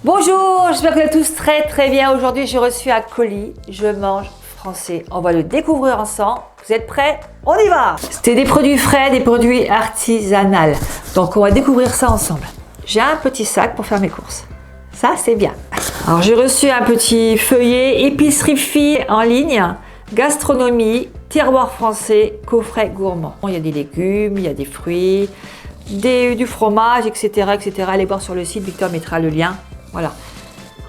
Bonjour, j'espère que vous êtes tous très bien. Aujourd'hui, j'ai reçu un colis. Je mange français. On va le découvrir ensemble. Vous êtes prêts? On y va! C'était des produits frais, des produits artisanaux. Donc, on va découvrir ça ensemble. J'ai un petit sac pour faire mes courses. Ça, c'est bien. Alors, j'ai reçu un petit feuillet épicerie fille en ligne, gastronomie, terroir français, coffret gourmand. Il y a des légumes, il y a des fruits, du fromage, etc. Allez voir sur le site, Victor mettra le lien. Voilà.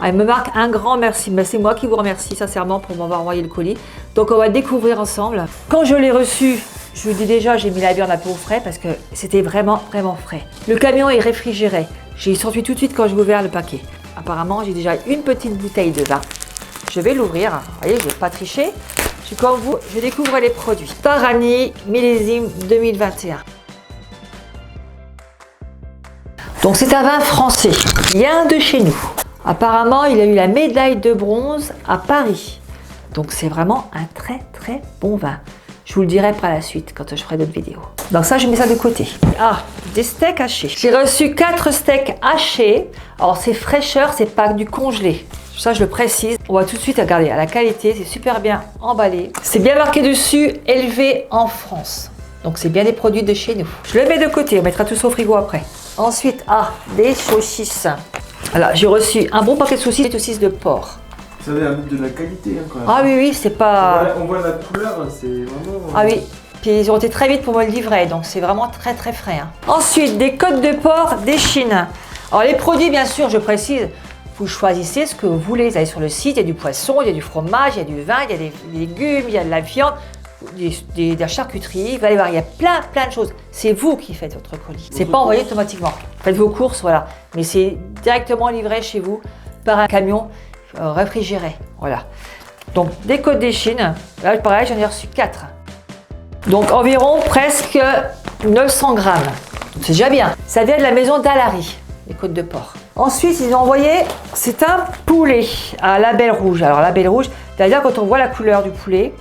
Elle me marque un grand merci. Mais c'est moi qui vous remercie sincèrement pour m'avoir envoyé le colis. Donc on va découvrir ensemble. Quand je l'ai reçu, je vous dis déjà, j'ai mis la viande un peu au frais parce que c'était vraiment frais. Le camion est réfrigéré. J'ai sorti tout de suite quand j'ai ouvert le paquet. Apparemment, j'ai déjà une petite bouteille de vin. Je vais l'ouvrir. Vous voyez, je ne vais pas tricher. Je suis comme vous, je découvre les produits. Tarani, millésime 2021. Donc c'est un vin français, bien de chez nous. Apparemment, il a eu la médaille de bronze à Paris. Donc c'est vraiment un très bon vin. Je vous le dirai par la suite quand je ferai d'autres vidéos. Donc ça, je mets ça de côté. Ah, des steaks hachés. J'ai reçu 4 steaks hachés. Alors c'est fraîcheur, c'est pas du congelé. Ça, je le précise. On va tout de suite regarder à la qualité. C'est super bien emballé. C'est bien marqué dessus, élevé en France. Donc c'est bien des produits de chez nous. Je le mets de côté, on mettra tout ça au frigo après. Ensuite, des saucisses. Alors, j'ai reçu un bon paquet de saucisses de porc. Ça avait de la qualité hein, quand même. Ah oui, c'est pas... On voit la couleur, c'est vraiment... Ah oui, puis ils ont été très vite pour me le livrer, donc c'est vraiment très frais. Hein. Ensuite, des côtes de porc des Chines. Alors les produits, bien sûr, je précise, vous choisissez ce que vous voulez. Vous allez sur le site, il y a du poisson, il y a du fromage, il y a du vin, il y a des légumes, il y a de la viande. De la charcuterie, vous allez voir, il y a plein de choses. C'est vous qui faites votre colis. C'est pas envoyé automatiquement. Faites vos courses, voilà. Mais c'est directement livré chez vous par un camion réfrigéré. Voilà. Donc, des côtes des Chines. Là, pareil, j'en ai reçu 4. Donc, environ presque 900 grammes. C'est déjà bien. Ça vient de la maison d'Alary, les côtes de porc. Ensuite, ils ont envoyé, c'est un poulet à label rouge. Alors, label rouge, c'est-à-dire quand on voit la couleur du poulet,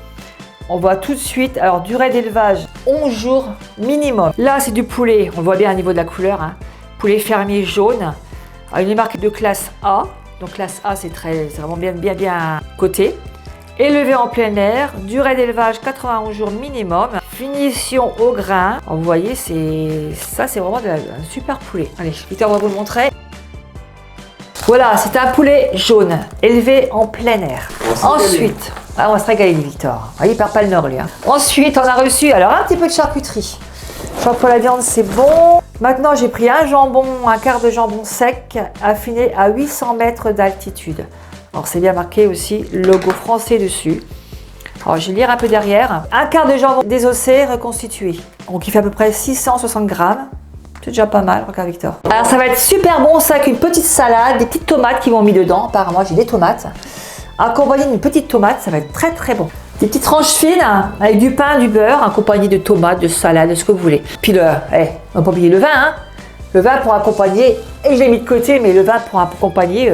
on voit tout de suite, alors durée d'élevage, 11 jours minimum. Là, c'est du poulet, on voit bien au niveau de la couleur, hein. Poulet fermier jaune. Alors, il est marqué de classe A. Donc classe A, c'est vraiment bien coté. Élevé en plein air, durée d'élevage 91 jours minimum. Finition au grain. Alors, vous voyez, ça c'est vraiment un super poulet. Allez, Victor va vous le montrer. Voilà, c'est un poulet jaune, élevé en plein air. Ensuite, on va se régaler, Victor. Il perd pas le nord, lui. Hein. Ensuite, on a reçu alors un petit peu de charcuterie. Je crois que pour la viande, c'est bon. Maintenant, j'ai pris un quart de jambon sec, affiné à 800 mètres d'altitude. Alors, c'est bien marqué aussi, logo français dessus. Alors, je vais lire un peu derrière. Un quart de jambon désossé, reconstitué. Donc, il fait à peu près 660 grammes. C'est déjà pas mal, regarde Victor. Alors ça va être super bon, ça, avec une petite salade, des petites tomates qui m'ont mis dedans. Apparemment, j'ai des tomates. Accompagné d'une petite tomate, ça va être très bon. Des petites tranches fines avec du pain, du beurre, accompagné de tomates, de salade, de ce que vous voulez. Puis on va pas oublier le vin, hein. Le vin pour accompagner, et je l'ai mis de côté, mais le vin pour accompagner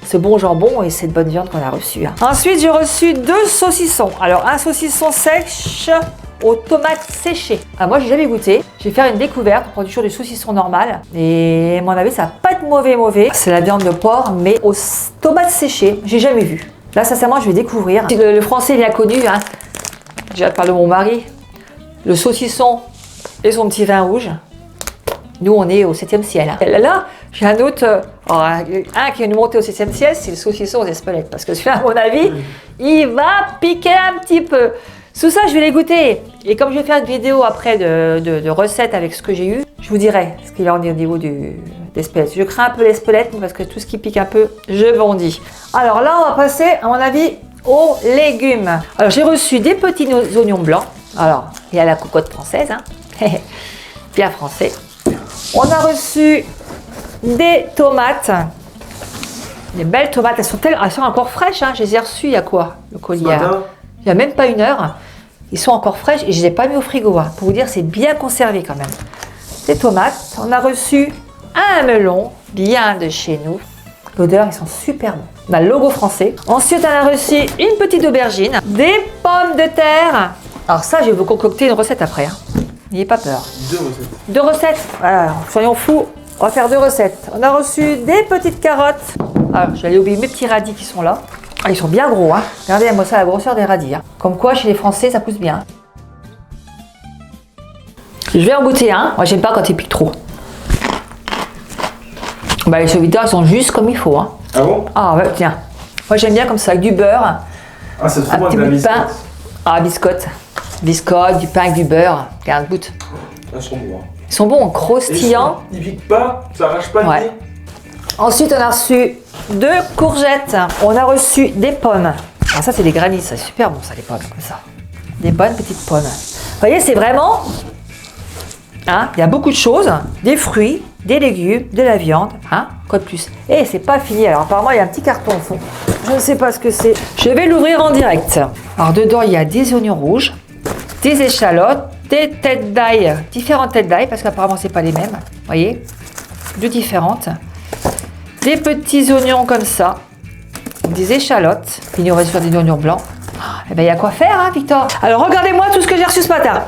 ce bon jambon et cette bonne viande qu'on a reçue. Hein. Ensuite, j'ai reçu 2 saucissons. Alors, un saucisson sèche aux tomates séchées. Ah, moi, j'ai jamais goûté. Je vais faire une découverte. On prend toujours du saucisson normal. Et à mon avis, ça va pas être mauvais. C'est la viande de porc, mais aux tomates séchées. J'ai jamais vu. Là, sincèrement, je vais découvrir. Le français bien connu, hein. J'ai hâte de parler de mon mari. Le saucisson et son petit vin rouge. Nous, on est au 7e ciel. Hein. Là, j'ai un autre. Un qui est monté au 7e ciel, c'est le saucisson aux espelettes. Parce que celui-là, à mon avis, il va piquer un petit peu. Tout ça, je vais les goûter. Et comme je vais faire une vidéo après de recettes avec ce que j'ai eu, je vous dirai ce qu'il en est au niveau des spelettes. Je crains un peu les spelettes parce que tout ce qui pique un peu, je bondis. Alors là, on va passer, à mon avis, aux légumes. Alors, j'ai reçu des petits oignons blancs. Alors, il y a la cocotte française, hein. Bien français. On a reçu des tomates. Des belles tomates. Elles sont encore fraîches, hein. Je les ai reçues il y a quoi? Le colis. Il n'y a même pas 1 heure. Ils sont encore fraîches et je ne les ai pas mis au frigo. Hein. Pour vous dire, c'est bien conservé quand même. Des tomates. On a reçu un melon, bien de chez nous. L'odeur, ils sont super bons. On a le logo français. Ensuite, on a reçu une petite aubergine. Des pommes de terre. Alors ça, je vais vous concocter une recette après. Hein. N'ayez pas peur. 2 recettes. 2 recettes. Voilà, soyons fous. On va faire 2 recettes. On a reçu des petites carottes. Alors, j'allais oublier mes petits radis qui sont là. Ah, ils sont bien gros, hein. Regardez, moi, ça, la grosseur des radis. Hein. Comme quoi, chez les Français, ça pousse bien. Je vais en goûter un. Moi, j'aime pas quand ils piquent trop. Bah, les serviteurs sont juste comme il faut. Hein. Ah bon? Ah ouais, tiens. Moi, j'aime bien comme ça, avec du beurre. Ah, c'est trop Un bon petit avec bout la de pain. biscotte. Ah, biscotte. Biscotte, du pain avec du beurre. Regarde, goûte. Ah, ils sont bons. Hein. Ils sont bons, croustillants. Ils piquent pas, ça arrache pas le Ouais. nez. Ensuite, on a reçu 2 courgettes. On a reçu des pommes. Alors ça, c'est des granits. C'est super bon, ça, les pommes, comme ça. Des bonnes petites pommes. Vous voyez, c'est vraiment... Hein, il y a beaucoup de choses. Des fruits, des légumes, de la viande. Hein, quoi de plus? Et c'est pas fini. Alors, apparemment, il y a un petit carton au fond. Je ne sais pas ce que c'est. Je vais l'ouvrir en direct. Alors, dedans, il y a des oignons rouges, des échalotes, des têtes d'ail. Différentes têtes d'ail, parce qu'apparemment, c'est pas les mêmes. Vous voyez? 2 différentes. Des petits oignons comme ça, des échalotes, il y aurait sur des oignons blancs. Eh bien, il y a quoi faire, hein, Victor? Alors, regardez-moi tout ce que j'ai reçu ce matin.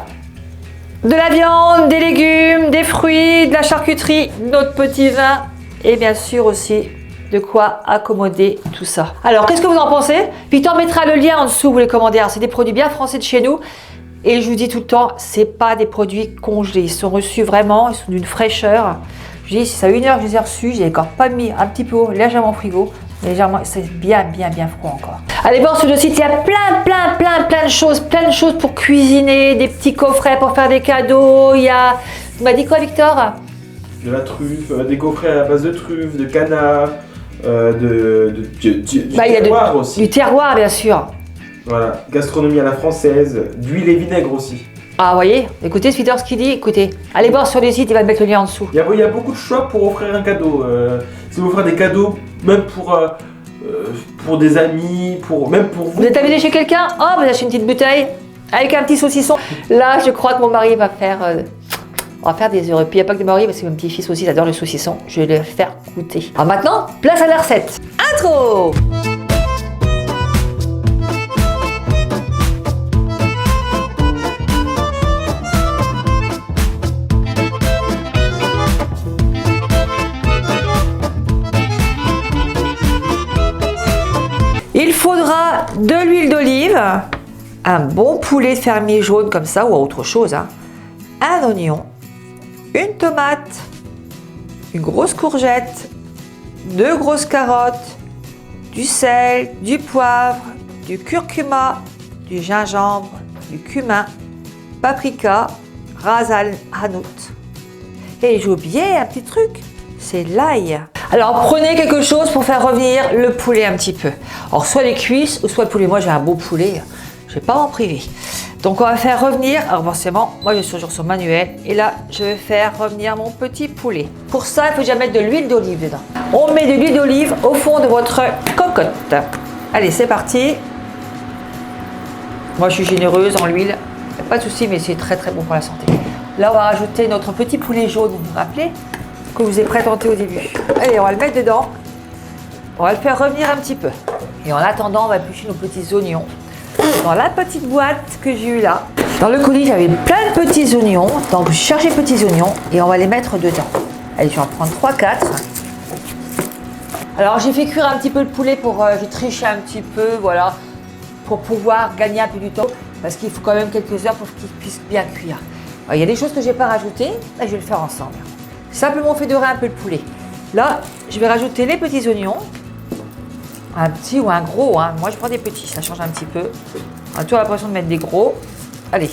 De la viande, des légumes, des fruits, de la charcuterie, notre petit vin et bien sûr aussi de quoi accommoder tout ça. Alors, qu'est-ce que vous en pensez? Victor mettra le lien en dessous, vous les commandez. C'est des produits bien français de chez nous. Et je vous dis tout le temps, c'est pas des produits congelés. Ils sont reçus vraiment, ils sont d'une fraîcheur. Je dis, si ça fait 1 heure que je les ai reçus, j'ai encore pas mis un petit peu légèrement au frigo. Légèrement, c'est bien froid encore. Allez voir sur le site, il y a plein de choses pour cuisiner, des petits coffrets pour faire des cadeaux. Il y a, tu m'as dit quoi, Victor? De la truffe, des coffrets à base de truffe, de canard, du terroir aussi. Du terroir, bien sûr. Voilà, gastronomie à la française, d'huile et vinaigre aussi. Ah, vous voyez, écoutez ce Victor ce qu'il dit, écoutez, allez voir sur le site, il va te mettre le lien en dessous. Il y a beaucoup de choix pour offrir un cadeau. Si vous offrez des cadeaux, même pour des amis, même pour vous. Vous êtes invité chez quelqu'un? Oh, vous achetez une petite bouteille avec un petit saucisson. Là, je crois que mon mari va faire... on va faire des heureux. Puis il n'y a pas que des maris, parce que mon petit-fils aussi, il adore le saucisson. Je vais le faire goûter. Alors maintenant, place à la recette. Intro! Il faudra de l'huile d'olive, un bon poulet fermier jaune comme ça ou autre chose, hein, un oignon, une tomate, une grosse courgette, 2 grosses carottes, du sel, du poivre, du curcuma, du gingembre, du cumin, paprika, ras al hanout. Et j'ai oublié un petit truc, c'est l'ail. Alors prenez quelque chose pour faire revenir le poulet un petit peu. Alors soit les cuisses ou soit le poulet. Moi j'ai un beau poulet, je vais pas m'en priver. Donc on va faire revenir, alors forcément, moi je suis toujours sur manuel. Et là je vais faire revenir mon petit poulet. Pour ça il faut déjà mettre de l'huile d'olive dedans. On met de l'huile d'olive au fond de votre cocotte. Allez c'est parti. Moi je suis généreuse en l'huile, pas de souci mais c'est très bon pour la santé. Là on va rajouter notre petit poulet jaune, vous vous rappelez? Que je vous ai présenté au début. Allez, on va le mettre dedans. On va le faire revenir un petit peu. Et en attendant, on va éplucher nos petits oignons. Dans la petite boîte que j'ai eue là, dans le colis, j'avais plein de petits oignons. Donc, je cherchais petits oignons et on va les mettre dedans. Allez, je vais en prendre 3-4. Alors, j'ai fait cuire un petit peu le poulet pour... j'ai triché un petit peu, voilà, pour pouvoir gagner un peu du temps. Parce qu'il faut quand même quelques heures pour qu'il puisse bien cuire. Alors, il y a des choses que je n'ai pas rajoutées. Là, je vais le faire ensemble. Simplement fait dorer un peu le poulet. Là, je vais rajouter les petits oignons. Un petit ou un gros, hein. Moi je prends des petits, ça change un petit peu. On a toujours l'impression de mettre des gros. Allez,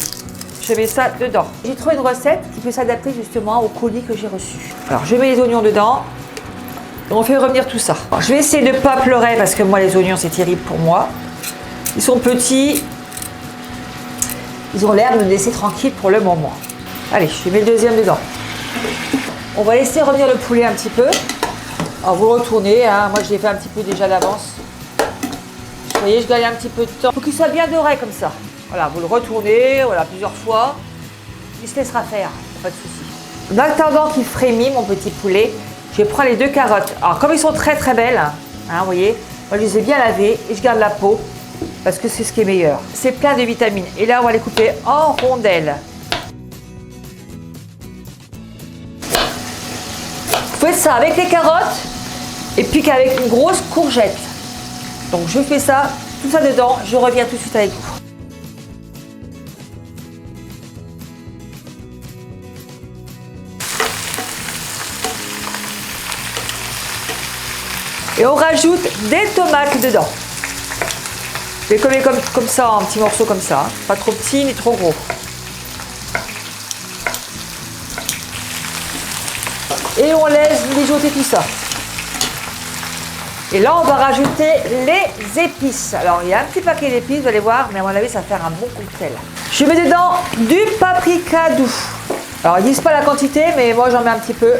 je mets ça dedans. J'ai trouvé une recette qui peut s'adapter justement au colis que j'ai reçu. Alors je mets les oignons dedans. Et on fait revenir tout ça. Alors, je vais essayer de ne pas pleurer parce que moi les oignons c'est terrible pour moi. Ils sont petits. Ils ont l'air de me laisser tranquille pour le moment. Allez, je mets le deuxième dedans. On va laisser revenir le poulet un petit peu. Alors vous le retournez, hein. Moi je l'ai fait un petit peu déjà d'avance. Vous voyez, je gagne un petit peu de temps. Il faut qu'il soit bien doré comme ça. Voilà, vous le retournez, voilà, plusieurs fois. Il se laissera faire, pas de souci. En attendant qu'il frémit, mon petit poulet, je vais prendre les 2 carottes. Alors comme ils sont très belles, hein, vous voyez, moi je les ai bien lavées et je garde la peau parce que c'est ce qui est meilleur. C'est plein de vitamines. Et là on va les couper en rondelles. fais ça avec les carottes et puis qu'avec une grosse courgette. Donc je fais ça, tout ça dedans, je reviens tout de suite avec vous. Et on rajoute des tomates dedans. Je vais coller comme ça, en petits morceaux comme ça, hein. Pas trop petits ni trop gros. Et on laisse mijoter tout ça. Et là, on va rajouter les épices. Alors, il y a un petit paquet d'épices, vous allez voir, mais à mon avis, ça va faire un bon cocktail. Je mets dedans du paprika doux. Alors, ils disent pas la quantité, mais moi, j'en mets un petit peu.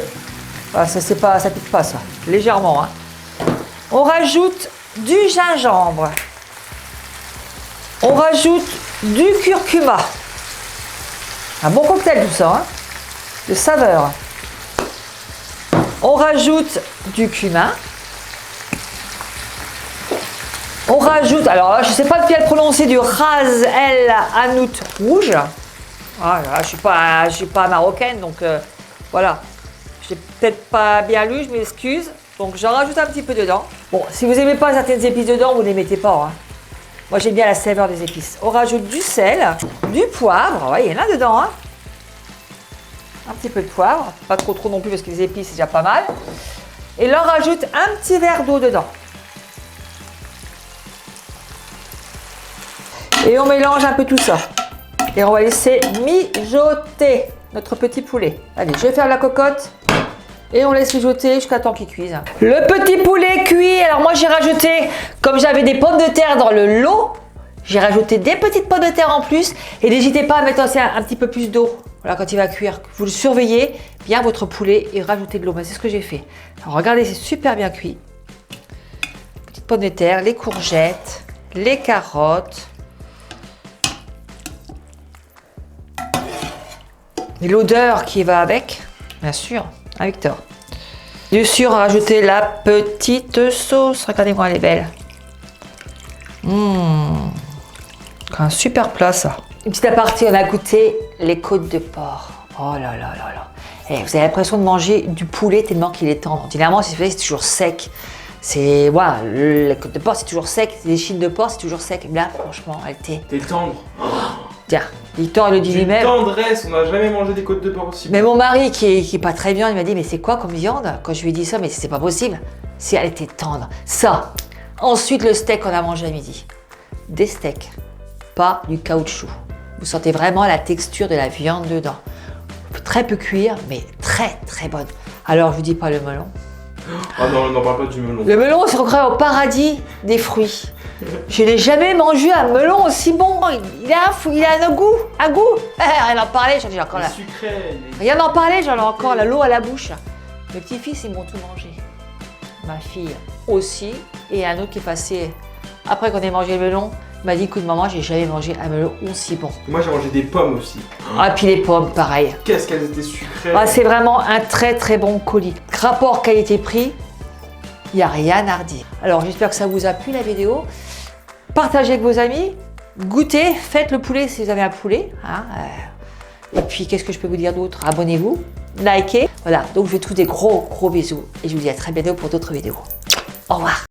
Voilà, ça pique pas, ça. Légèrement, hein. On rajoute du gingembre. On rajoute du curcuma. Un bon cocktail tout ça, hein, de saveur. On rajoute du cumin. On rajoute, alors là, je ne sais pas bien le prononcer, du ras el hanout rouge. Voilà, je suis pas marocaine, donc voilà. Je n'ai peut-être pas bien lu, je m'excuse. Donc j'en rajoute un petit peu dedans. Bon, si vous n'aimez pas certaines épices dedans, vous ne les mettez pas, hein. Moi, j'aime bien la saveur des épices. On rajoute du sel, du poivre. Ouais, il y en a dedans, hein. Un petit peu de poivre. Pas trop non plus parce que les épices, c'est déjà pas mal. Et là, on rajoute un petit verre d'eau dedans. Et on mélange un peu tout ça. Et on va laisser mijoter notre petit poulet. Allez, je vais faire la cocotte. Et on laisse mijoter jusqu'à temps qu'il cuise. Le petit poulet cuit. Alors moi j'ai rajouté, comme j'avais des pommes de terre dans le lot, j'ai rajouté des petites pommes de terre en plus. Et n'hésitez pas à mettre aussi un petit peu plus d'eau. Voilà, quand il va cuire, vous le surveillez bien votre poulet et rajoutez de l'eau. C'est ce que j'ai fait. Alors regardez, c'est super bien cuit. Petites pommes de terre, les courgettes, les carottes. Et l'odeur qui va avec, bien sûr. Ah, Victor. Bien sûr, on va rajouter la petite sauce. Regardez-moi, elle est belle. Un super plat, ça. Une petite aparté, on a goûté les côtes de porc. Oh là là là là. Et vous avez l'impression de manger du poulet tellement qu'il est tendre. Généralement, c'est toujours sec. C'est, voilà, les côtes de porc, c'est toujours sec. Les chines de porc, c'est toujours sec. Mais là, franchement, elle était... T'es tendre. Tiens, Victor, il le dit lui-même. Tendresse, on n'a jamais mangé des côtes de porc aussi. Mais mon mari, qui est pas très bien, il m'a dit, mais c'est quoi comme viande? Quand je lui ai dit ça, mais c'est pas possible. Si elle était tendre. Ça. Ensuite, le steak qu'on a mangé à midi. Des steaks, pas du caoutchouc. Vous sentez vraiment la texture de la viande dedans. Très peu cuire, mais très très bonne. Alors, je vous dis pas le melon. Ah non, on n'en parle pas du melon. Le melon, c'est encore au paradis des fruits. Je n'ai jamais mangé un melon aussi bon. Il a un goût. Rien d'en parler, j'en ai encore là. Sucré. Rien d'en parler, j'en ai encore l'eau à la bouche. Mes petits-fils, ils m'ont tout mangé. Ma fille aussi. Et un autre qui est passé après qu'on ait mangé le melon, m'a dit, écoute maman, j'ai jamais mangé un melon aussi bon. Moi j'ai mangé des pommes aussi. Ah, puis les pommes, pareil. Qu'est-ce qu'elles étaient sucrées. Ah, c'est vraiment un très très bon colis. Rapport qualité-prix, il n'y a rien à redire. Alors j'espère que ça vous a plu la vidéo. Partagez avec vos amis, goûtez, faites le poulet si vous avez un poulet. Hein, Et puis qu'est-ce que je peux vous dire d'autre? Abonnez-vous, likez. Voilà, donc je vous fais tous des gros bisous et je vous dis à très bientôt pour d'autres vidéos. Au revoir.